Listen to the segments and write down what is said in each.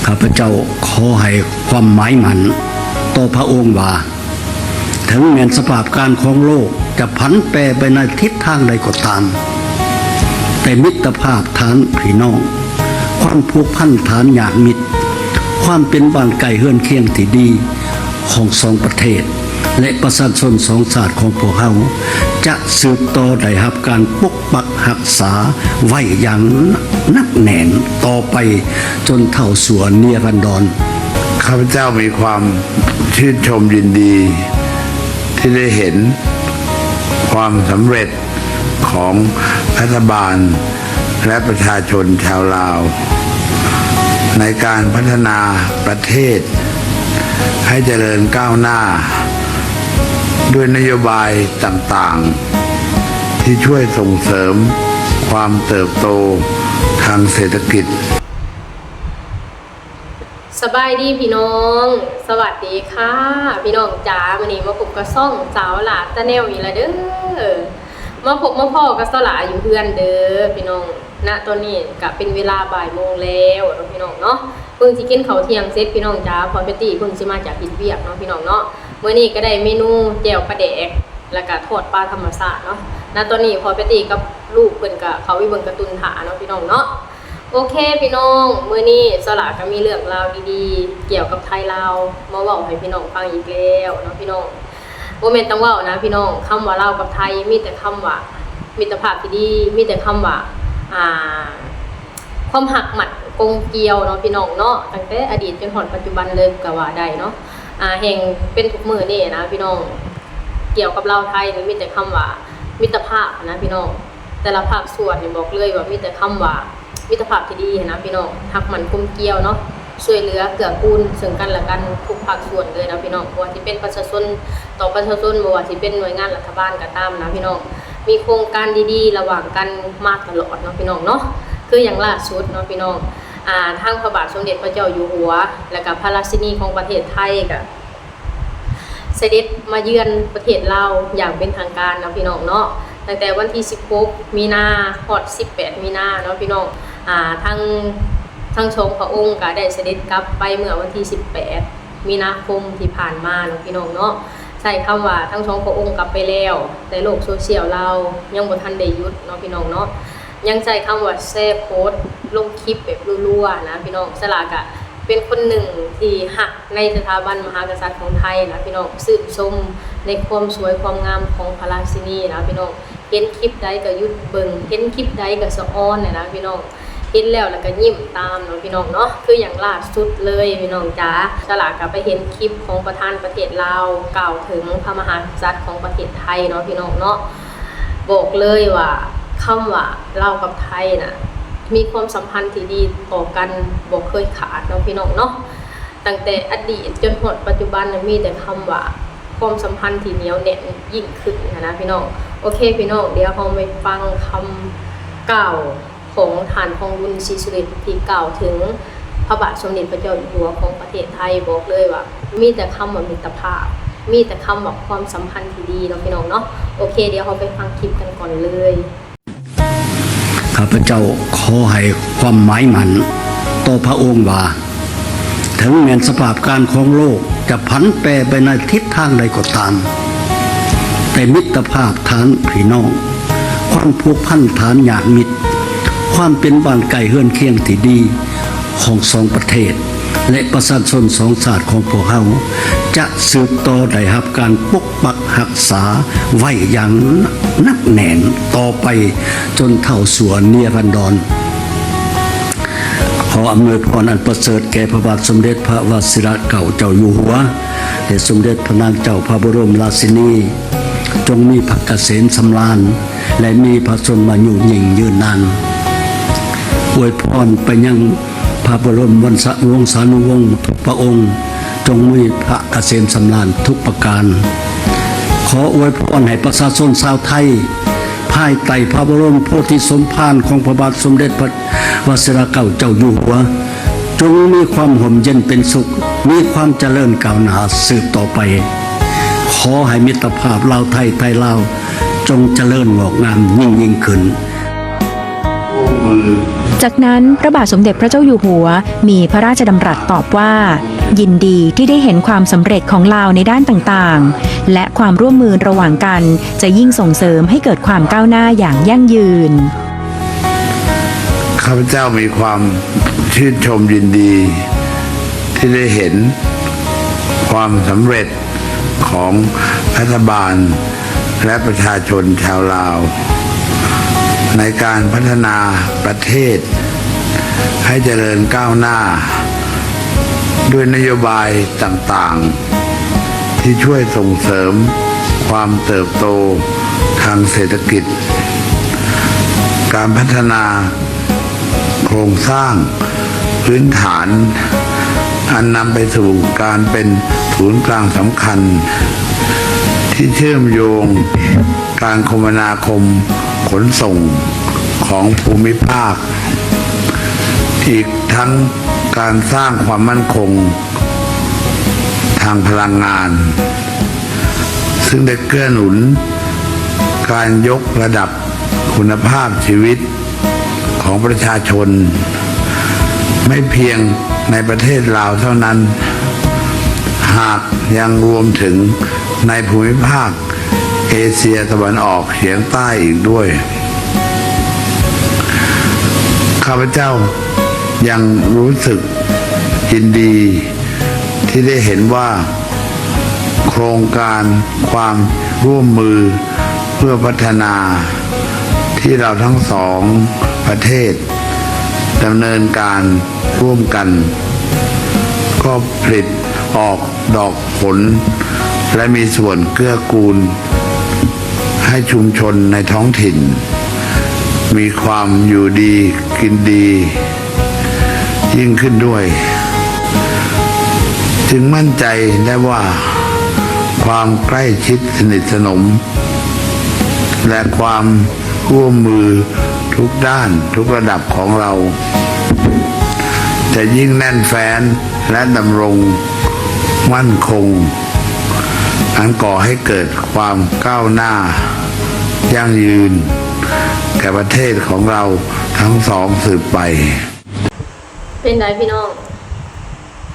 ข้าพเจ้าขอให้ความหมายมันต่อพระองค์ว่าถึงแม้สภาพการของโลกจะผันแปรไปในทิศทางใดก็ตามแต่มิตรภาพฐานพี่น้องความผูกพันฐานญาติมิตรความเป็นบ้านไก่เฮือนเคียงที่ดีของสองประเทศและประชาชนสองชาติของพวกเขาจะสืบต่อได้รับการปกปักรักษาไว้อย่างนักแน่นต่อไปจนเท่าสู่นิรันดรข้าพเจ้ามีความชื่นชมยินดีที่ได้เห็นความสำเร็จของรัฐบาลและประชาชนชาวลาวในการพัฒนาประเทศให้เจริญก้าวหน้าด้วยนโยบายต่างๆที่ช่วยส่งเสริมความเติบโตทางเศรษฐกิจสบายดีพี่น้องสวัสดีค่ะพี่น้องจ๋าวันนี้มาพบกับซ่องสาวหลาตะแนวอีกแล้วเด้อมาพบมาพ่อกับสาวหลาอยู่เพื่อนเด้อพี่น้องณตอนนี้ก็เป็นเวลาบ่ายโมงแล้วพี่น้องเนาะเพิ่งสิกินข้าวเที่ยงเสร็จพี่น้องจ๋าพอปติเพิ่งสิมาจากกินเวียกเนาะพี่น้องเนาะมื้อนี้ก็ได้เมนูแจ่วปลาแดกแล้วก็ทอดปลาธรรมชาติเนาะณตอนนี้พอปติกับลูกเพิ่นก็เขาไปเบิ่งการ์ตูนถาเนาะพี่น้องเนาะโอเคพี่น้องมื้อนี้สลาก็มีเรื่องราวดีๆเกี่ยวกับไทยลาวมาเว้าให้พี่น้องฟังอีกแล้วเนาะพี่น้องบ่แม่นต้องเว้านะพี่น้องคำว่าลาวกับไทยมีแต่คำว่ามิตรภาพที่ดีมีแต่คำว่าความหักหมัดกงเกลียวเนาะพี่น้องเนาะตั้งแต่อดีตจนถึงปัจจุบันเลยก็ว่าได้เนาะแห่งเป็นทุกมื้อนี่นะพี่น้องเกี่ยวกับลาวไทยนี่มีแต่คำว่ามิตรภาพนะพี่น้องแต่ละภาคส่วนนี่บอกเลยว่ามีแต่คำว่ามิตรภาพที่ดีนะพี่น้องหักหมันกลมเกลียวเนาะช่วยเหลือเกื้อกูลซึ่งกันและกันทุกภาคส่วนเลยนะพี่น้องว่าสิเป็นประชาชนต่อประชาชนบ่ว่าสิเป็นหน่วยงานรัฐบาลก็ตามนะพี่น้องมีโครงการดีๆระหว่างกันมาตลอดเนาะพี่น้องเนาะคืออย่างล่าสุดเนาะพี่น้องทางพระบาทสมเด็จพระเจ้าอยู่หัวและก็พระราชินีของประเทศไทยก็เสด็จมาเยือนประเทศลาวอย่างเป็นทางการนะพี่น้องเนาะตั้งแต่วันที่16มีนาฮอด18มีนาเนาะพี่น้องทั้งชมพระองค์ก็ได้เสด็จกลับไปเมื่อวันที่18มีนาคมที่ผ่านมาเนาะพี่น้องเนาะใช้คำว่าทั้งสองพระองค์กลับไปแล้วแต่โลกโซเชียลเรายังบ่ทันได้หยุดเนาะพี่น้องเนาะยังใช้คำว่าแชร์โพสต์ลงคลิปแบบรัวๆนะพี่น้องสลากะเป็นคนหนึ่งที่หักในสถาบันมหากษัตริย์ของไทยนะพี่น้องชื่นชมในความสวยความงามของพระราชินีนะพี่น้องเห็นคลิปใดก็หยุดเบิ่งเห็นคลิปใดก็สะอ้อนนะพี่น้องเห็นแล้วก็ยิ้มตามเนาะพี่น้องเนาะคืออย่างล่าสุดเลยพี่น้องจ๋าสลากก็ไปเห็นคลิปของประธานประเทศลาวกล่าวถึงพระมหากษัตริย์ของประเทศไทยเนาะพี่น้องเนาะบอกเลยว่าคำว่าลาวกับไทยน่ะมีความสัมพันธ์ที่ดีต่อกันบ่เคยขาดเนาะพี่น้องเนาะตั้งแต่อดีตจนถึงปัจจุบันมีแต่คำว่าความสัมพันธ์ที่เหนียวแน่นยิ่งขึ้นนะพี่น้องโอเคพี่น้องเดี๋ยวเราไปฟังคำกล่าวของท่านทองบุญศรีสุรินทร์ที่กล่าวถึงพระบาทสมเด็จพระเจ้าอยู่หัวของประเทศไทยบอกเลยว่ามีแต่คำว่ามิตรภาพมีแต่คำว่าความสัมพันธ์ที่ดีเนาะพี่น้องเนาะโอเคเดี๋ยวเราไปฟังคลิปกันก่อนเลยข้าพเจ้าขอให้ความหมายมันต่อพระองค์ว่าถึงแม้สภาพการของโลกจะผันแปรไปในทิศทางใดก็ตามแต่มิตรภาพฐานพี่น้องความผูกพันฐานญาติมิตรความเป็นบ้านไก่เฮือนเคียงที่ดีของสองประเทศและประชาชนสองชาติของพวกเขาจะสืบต่อได้รับการปกปักรักษาไว้อย่างนักแน่นต่อไปจนเท่าสู่นิรันดรขออำนวยพรอันประเสริฐแก่พระบาทสมเด็จพระวชิรเกล้าเจ้าอยู่หัวและสมเด็จพระนางเจ้าพระบรมราชินีจงมีพระเกษมสำราญและมีพระชนมายุยิ่งยืนนานอวยพรไปยังพระบรมวงศานุวงศ์ทุกพระองค์จงมีพระเกษมสำราญทุกประการขออวยพรให้ประชาชนชาวไทยภายใต้พระบรมโพธิสมภารของพระบาทสมเด็จพระวชิรเกล้าเจ้าอยู่หัวจงมีความห่มเย็นเป็นสุขมีความเจริญก้าวหน้าสืบต่อไปขอให้มิตรภาพลาวไทยไทยลาวจงเจริญงอกงามยิ่งขึ้น มือ จากนั้นพระบาทสมเด็จพระเจ้าอยู่หัวมีพระราชดำรัสตอบว่า ยินดีที่ได้เห็นความสำเร็จของลาวในด้านต่างๆ และความร่วมมือระหว่างกันจะยิ่งส่งเสริมให้เกิดความก้าวหน้าอย่างยั่งยืน ข้าพเจ้ามีความชื่นชมยินดี ที่ได้เห็นความสำเร็จของรัฐบาลและประชาชนชาวลาว ในการพัฒนาประเทศให้เจริญก้าวหน้า ด้วยนโยบายต่างๆ ที่ช่วยส่งเสริมความเติบโตทางเศรษฐกิจ การพัฒนาโครงสร้างพื้นฐานอันนำไปสู่การเป็นศูนย์กลางสำคัญ ที่เชื่อมโยงการคมนาคมขนส่งของภูมิภาค อีกทั้งการสร้างความมั่นคงทางพลังงาน ซึ่งได้เกื้อหนุนการยกระดับคุณภาพชีวิตของประชาชน ไม่เพียงในประเทศลาวเท่านั้น หากยังรวมถึงในภูมิภาคเอเชียตะวันออกเฉียงใต้อีกด้วย ข้าพเจ้ายังรู้สึกยินดีที่ได้เห็นว่าโครงการความร่วมมือเพื่อพัฒนาที่เราทั้งสองประเทศดำเนินการร่วมกัน ก็ผลิตออกดอกผลและมีส่วนเกื้อกูลให้ชุมชนในท้องถิ่น มีความอยู่ดีกินดียิ่งขึ้นด้วย จึงมั่นใจได้ว่าความใกล้ชิดสนิทสนม และความร่วมมือทุกด้านทุกระดับของเรา จะยิ่งแน่นแฟ้นและดำรงมั่นคง อันก่อให้เกิดความก้าวหน้ายั่งยืนแก่ประเทศของเราทั้งสองสืบไป เป็นไดพี่น้อง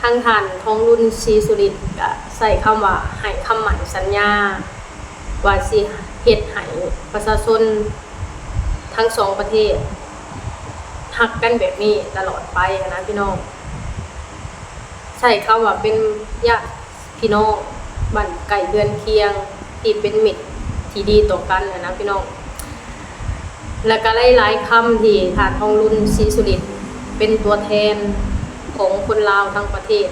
ทางท่านทองรุ่นศรีสุรินทร์ก็ใส่คำว่าให้คำหมั่นสัญญาว่าสิเฮ็ดให้ประชาชนทั้งสองประเทศฮักกันแบบนี้ตลอดไปนะพี่น้องใส่คำว่าเป็นญาติพี่น้องบ้านไก่เดือนเคียงที่เป็นมิตรที่ดีต่อกันนะพี่น้องแล้วก็หลายๆคำที่ท่านทองรุ่นศรีสุรินทร์เป็นตัวแทนของคนลาวทั้งประเทศ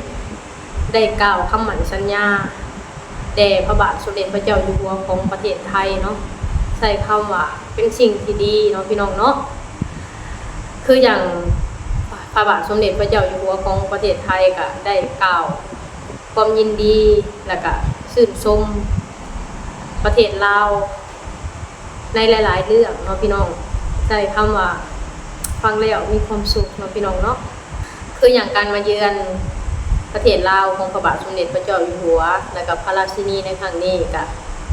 ได้กล่าวคำหมั่นสัญญาแด่พระบาทสมเด็จพระเจ้าอยู่หัวของประเทศไทยเนาะใส่คำว่าเป็นสิ่งที่ดีเนาะพี่น้องเนาะคืออย่างพระบาทสมเด็จพระเจ้าอยู่หัวของประเทศไทยก็ได้กล่าวความยินดีแล้วก็ชื่นชมประเทศลาวในหลายๆเรื่องเนาะพี่น้องใส่คำว่าฟังแล้วมีความสุขเนาะพี่น้องเนาะคืออย่างการมาเยือนประเทศลาวของพระบาทสมเด็จพระเจ้าอยู่หัวและกับพระราชินีในครั้งนี้ก็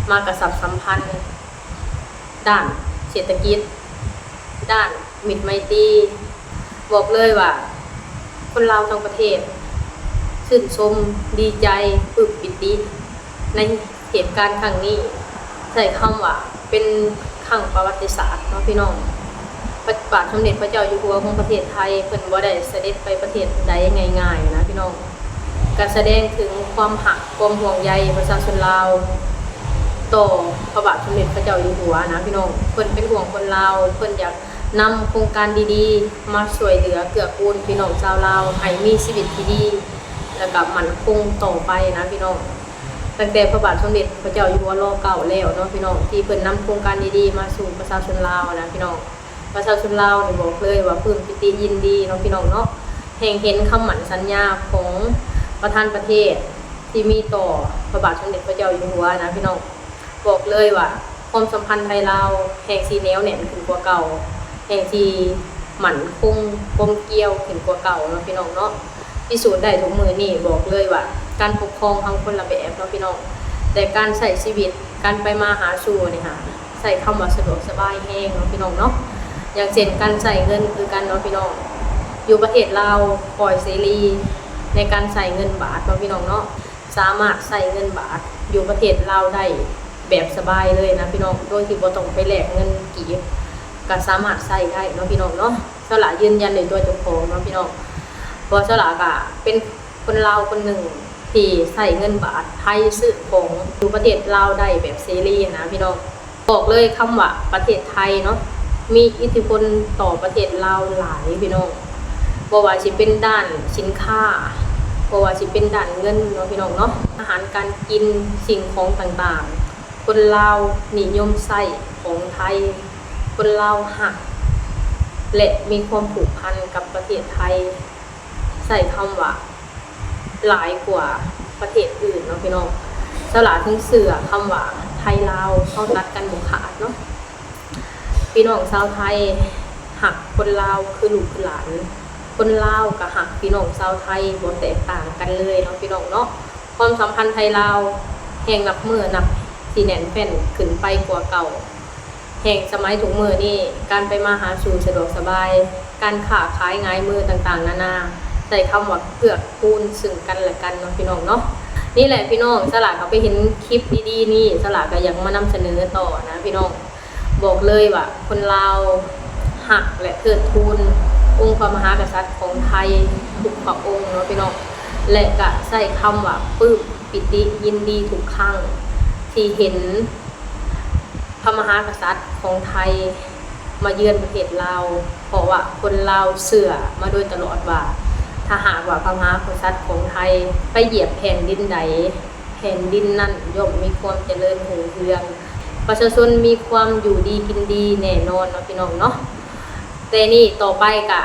มากระสับสัมพันธ์ด้านเศรษฐกิจด้านมิตรไมตรีบอกเลยว่าคนลาวทั้งประเทศชื่นชมดีใจปลื้มปิติในเหตุการณ์ครั้งนี้ใช้คำว่าเป็นครั้งประวัติศาสตร์เนาะพี่น้องพระบาทสมเด็จพระเจ้าอยู่หัวของประเทศไทยเพิ่นบ่ได้เสด็จไปประเทศใดง่ายๆนะพี่น้องการแสดงถึงความหักความห่วงใยประชาชนลาวต่อพระบาทสมเด็จพระเจ้าอยู่หัวนะพี่น้องเพิ่นเป็นห่วงคนลาวเพิ่นอยากนำโครงการดีๆมาช่วยเหลือเกื้อกูลพี่น้องชาวลาวให้มีชีวิตที่ดีแล้วก็มั่นคงต่อไปนะพี่น้องตั้งแต่พระบาทสมเด็จพระเจ้าอยู่หัวร.9แล้วเนาะพี่น้องที่เพิ่นนำโครงการดีๆมาสู่ประชาชนลาวนะพี่น้องประชาชนลาวนี่บอกเลยว่าปลื้มปิติยินดีเนาะพี่น้องเนาะแห่งเห็นคำหมั่นสัญญาของประธานประเทศที่มีต่อพระบาทสมเด็จพระเจ้าอยู่หัวนะพี่น้องบอกเลยว่าความสัมพันธ์ไทยลาวแห่งสีแนวแน่นขึ้นกว่าเก่าแห่งที่หมั่นคงกลมเกลียวขึ้นกว่าเก่าเนาะพี่น้องเนาะพิสูจน์ได้ทุกมือนี่บอกเลยว่าการปกครองทางคนละแบบเนาะพี่น้องแต่การใช้ชีวิตการไปมาหาสู่นี่ค่ะใส่คำว่าสะดวกสบายแห้งเนาะพี่น้องเนาะ อย่างเช่นการใส่เงินคือกันเนาะพี่น้องอยู่ประเทศลาวปล่อยเสรีในการใส่เงินบาทเนาะพี่น้องเนาะสามารถใส่เงินบาทอยู่ประเทศลาวได้แบบสบายเลยนะพี่น้องโดยที่บ่ต้องไปแลกเงินกีบก็สามารถใส่ได้เนาะพี่น้องเนาะสละยืนยันในตัวเจ้าของเนาะพี่น้องเพราะสละก็เป็นคนลาวคนหนึ่งที่ใส่เงินบาทไทยซื้อของอยู่ประเทศลาวได้แบบเสรีนะพี่น้องบอกเลยคำว่าประเทศไทยเนาะมีอิทธิพลต่อประเทศลาวหลายพี่น้องบ่ว่าสิเป็นด้านสินค้าบ่ว่าสิเป็นด้านเงินเนาะพี่น้องเนาะอาหารการกินสิ่งของต่างๆคนลาวนิยมใส่ของไทยคนลาวหักและมีความผูกพันกับประเทศไทยใส่คำว่าหลายกว่าประเทศอื่นเนาะพี่น้องสละถึงเสือคำว่าไทยลาวเข้าตัดกันบุขาดเนาะพี่น้องชาวไทยหักคนลาวคือลูกคือหลานคนลาวกับหักพี่น้องชาวไทยบ่แตกต่างกันเลยเนาะพี่น้องเนาะความสัมพันธ์ไทยลาวแห่งนับมือนับสีแน่นแฟ้นขึ้นไปกว่าเก่าแห่งสมัยถุงมือนี่การไปมาหาสู่สะดวกสบายการค้าขายง่ายมือต่างๆนานาใส่คำว่าเกื้อกูลซึ่งกันและกันเนาะพี่น้องเนาะนี่แหละพี่น้องสลากเขาไปเห็นคลิปดีๆนี่สลากก็ยังมานำเสนอต่อนะพี่น้องบอกเลยว่าคนลาวหักและเทิดทูนองค์พระมหากษัตริย์ของไทยทุกพระองค์เนาะพี่น้องและก็ใส่คำว่าปลื้มปิติยินดีทุกครั้งที่เห็นพระมหากษัตริย์ของไทยมาเยือนประเทศลาวเพราะว่าคนลาวเชื่อมาโดยตลอดว่าถ้าหากว่าพระมหากษัตริย์ของไทยไปเหยียบแผ่นดินใดแผ่นดินนั้นย่อมมีความเจริญรุ่งเรืองประชาชนมีความอยู่ดีกินดีแน่นอนเนาะพี่น้องเนาะแต่นี่ต่อไปก็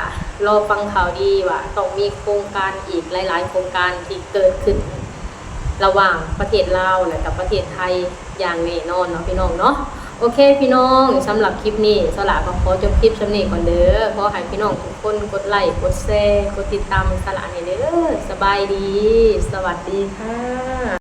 รอฟังข่าวดีว่าต้องมีโครงการอีกหลายๆโครงการที่เกิดขึ้นระหว่างประเทศลาวและกับประเทศไทยอย่างแน่นอนเนาะพี่น้องเนาะโอเคพี่น้องสำหรับคลิปนี้สลาก็ขอจบคลิปสำนี้ก่อนเด้อขอให้พี่น้องทุกคนกดไลค์กดแชร์กดติดตามสลาให้เด้อสบายดีสวัสดีค่ะ